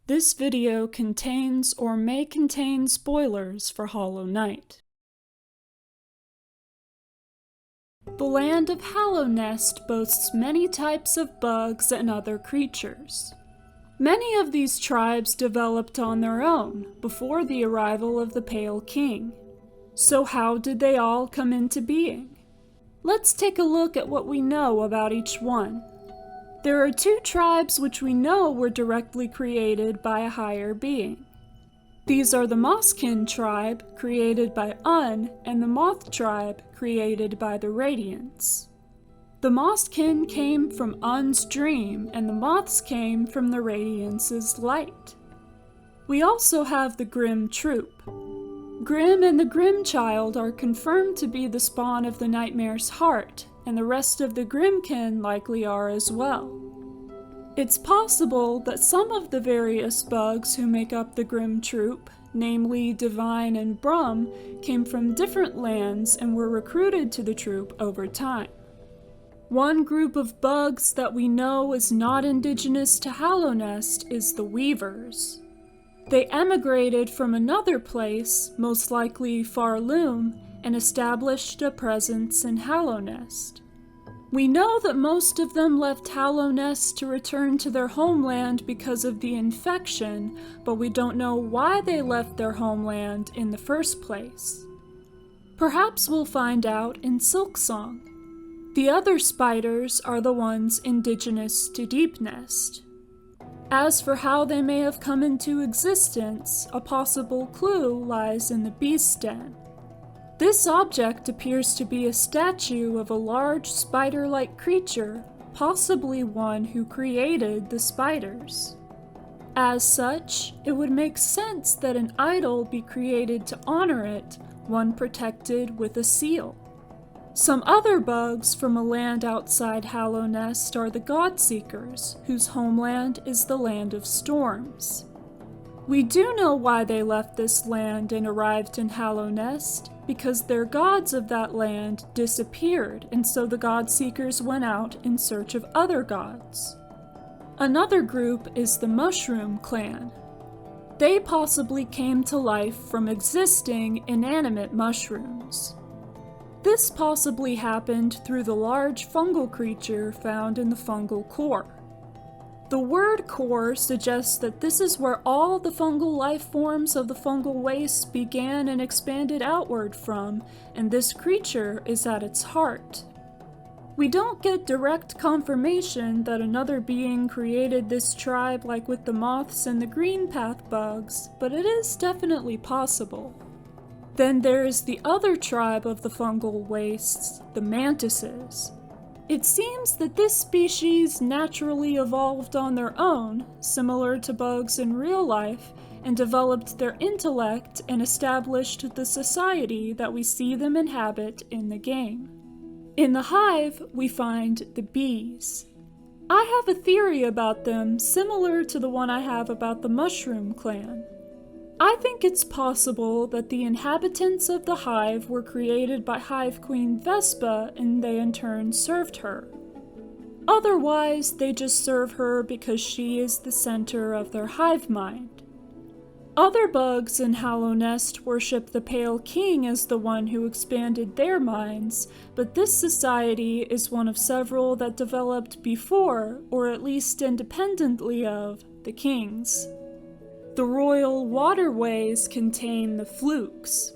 This video contains or may contain spoilers for Hollow Knight. The land of Hallownest boasts many types of bugs and other creatures. Many of these tribes developed on their own before the arrival of the Pale King. So how did they all come into being? Let's take a look at what we know about each one. There are two tribes which we know were directly created by a higher being. These are the Mosskin tribe, created by Un, and the Moth tribe, created by the Radiants. The Mosskin came from Un's dream, and the Moths came from the Radiance's light. We also have the Grim Troupe. Grim and the Grim Child are confirmed to be the spawn of the Nightmare's heart, and the rest of the Grimkin likely are as well. It's possible that some of the various bugs who make up the Grim Troupe, namely Divine and Brum, came from different lands and were recruited to the troupe over time. One group of bugs that we know is not indigenous to Hallownest is the Weavers. They emigrated from another place, most likely Farloom, and established a presence in Hallownest. We know that most of them left Hallownest to return to their homeland because of the infection, but we don't know why they left their homeland in the first place. Perhaps we'll find out in Silksong. The other spiders are the ones indigenous to Deepnest. As for how they may have come into existence, a possible clue lies in the Beast Den. This object appears to be a statue of a large spider-like creature, possibly one who created the spiders. As such, it would make sense that an idol be created to honor it, one protected with a seal. Some other bugs from a land outside Hallownest are the Godseekers, whose homeland is the Land of Storms. We do know why they left this land and arrived in Hallownest, because their gods of that land disappeared, and so the Godseekers went out in search of other gods. Another group is the Mushroom Clan. They possibly came to life from existing inanimate mushrooms. This possibly happened through the large fungal creature found in the fungal core. The word core suggests that this is where all the fungal life forms of the fungal waste began and expanded outward from, and this creature is at its heart. We don't get direct confirmation that another being created this tribe like with the moths and the green path bugs, but it is definitely possible. Then there is the other tribe of the fungal wastes, the Mantises. It seems that this species naturally evolved on their own, similar to bugs in real life, and developed their intellect and established the society that we see them inhabit in the game. In the hive, we find the bees. I have a theory about them similar to the one I have about the Mushroom Clan. I think it's possible that the inhabitants of the hive were created by Hive Queen Vespa and they in turn served her. Otherwise, they just serve her because she is the center of their hive mind. Other bugs in Hallownest worship the Pale King as the one who expanded their minds, but this society is one of several that developed before, or at least independently of, the kings. The royal Waterways contain the Flukes.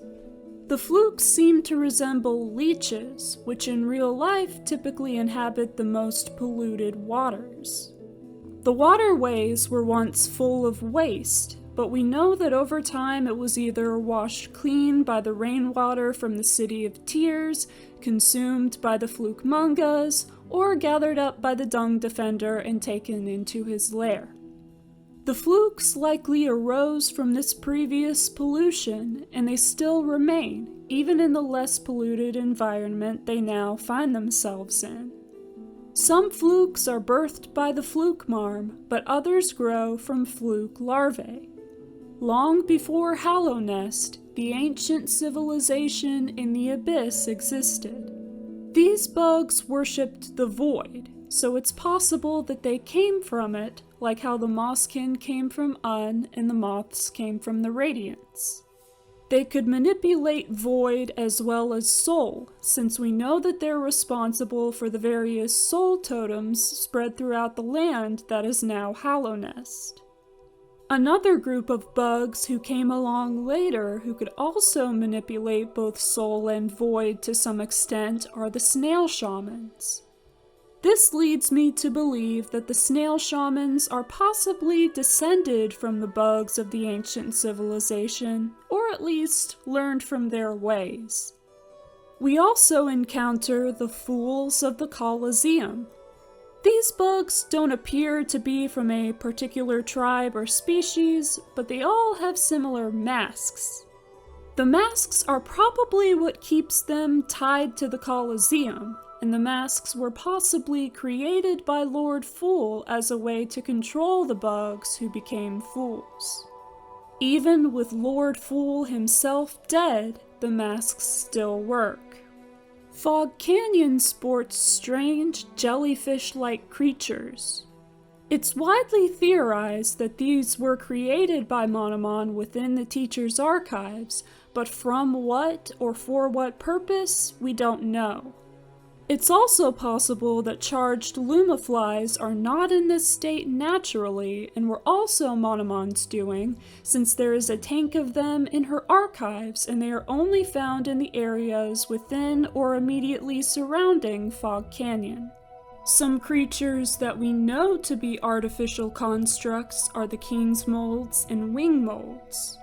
The Flukes seem to resemble leeches, which in real life typically inhabit the most polluted waters. The Waterways were once full of waste, but we know that over time it was either washed clean by the rainwater from the City of Tears, consumed by the Fluke Mungas, or gathered up by the Dung Defender and taken into his lair. The Flukes likely arose from this previous pollution, and they still remain, even in the less polluted environment they now find themselves in. Some Flukes are birthed by the Fluke Marm, but others grow from Fluke larvae. Long before Hallownest, the ancient civilization in the Abyss existed. These bugs worshipped the Void, so it's possible that they came from it, like how the Mosskin came from Un and the Moths came from the Radiants. They could manipulate void as well as soul, since we know that they're responsible for the various soul totems spread throughout the land that is now Hallownest. Another group of bugs who came along later who could also manipulate both soul and void to some extent are the snail shamans. This leads me to believe that the snail shamans are possibly descended from the bugs of the ancient civilization, or at least learned from their ways. We also encounter the fools of the Colosseum. These bugs don't appear to be from a particular tribe or species, but they all have similar masks. The masks are probably what keeps them tied to the Colosseum, and the masks were possibly created by Lord Fool as a way to control the bugs who became fools. Even with Lord Fool himself dead, the masks still work. Fog Canyon sports strange, jellyfish-like creatures. It's widely theorized that these were created by Monomon within the teacher's archives, but from what or for what purpose, we don't know. It's also possible that charged lumaflies are not in this state naturally and were also Monomon's doing, since there is a tank of them in her archives and they are only found in the areas within or immediately surrounding Fog Canyon. Some creatures that we know to be artificial constructs are the King's Molds and Wing Molds.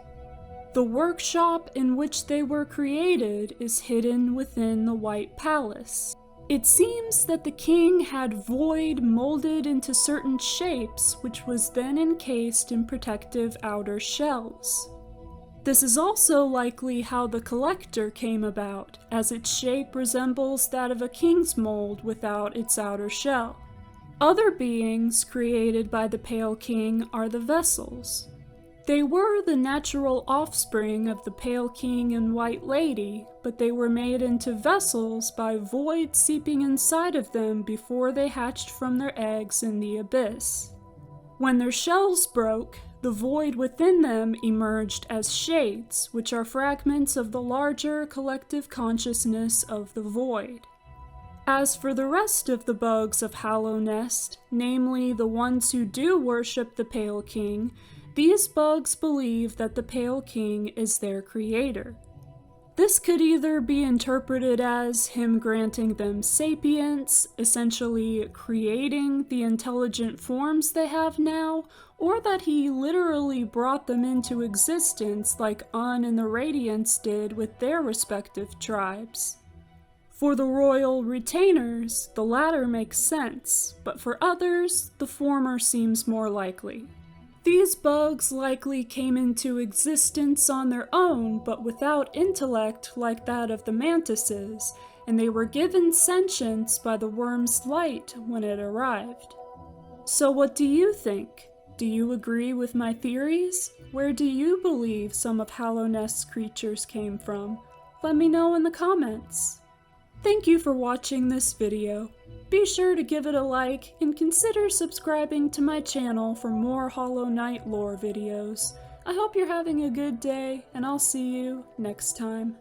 The workshop in which they were created is hidden within the White Palace. It seems that the king had void molded into certain shapes, which was then encased in protective outer shells. This is also likely how the collector came about, as its shape resembles that of a king's mold without its outer shell. Other beings created by the Pale King are the vessels. They were the natural offspring of the Pale King and White Lady, but they were made into vessels by void seeping inside of them before they hatched from their eggs in the abyss. When their shells broke, the void within them emerged as shades, which are fragments of the larger collective consciousness of the void. As for the rest of the bugs of Hallownest, namely the ones who do worship the Pale King, these bugs believe that the Pale King is their creator. This could either be interpreted as him granting them sapience, essentially creating the intelligent forms they have now, or that he literally brought them into existence like Un and the Radiants did with their respective tribes. For the royal retainers, the latter makes sense, but for others, the former seems more likely. These bugs likely came into existence on their own, but without intellect like that of the Mantises, and they were given sentience by the worm's light when it arrived. So what do you think? Do you agree with my theories? Where do you believe some of Hallownest's creatures came from? Let me know in the comments. Thank you for watching this video. Be sure to give it a like and consider subscribing to my channel for more Hollow Knight lore videos. I hope you're having a good day, and I'll see you next time.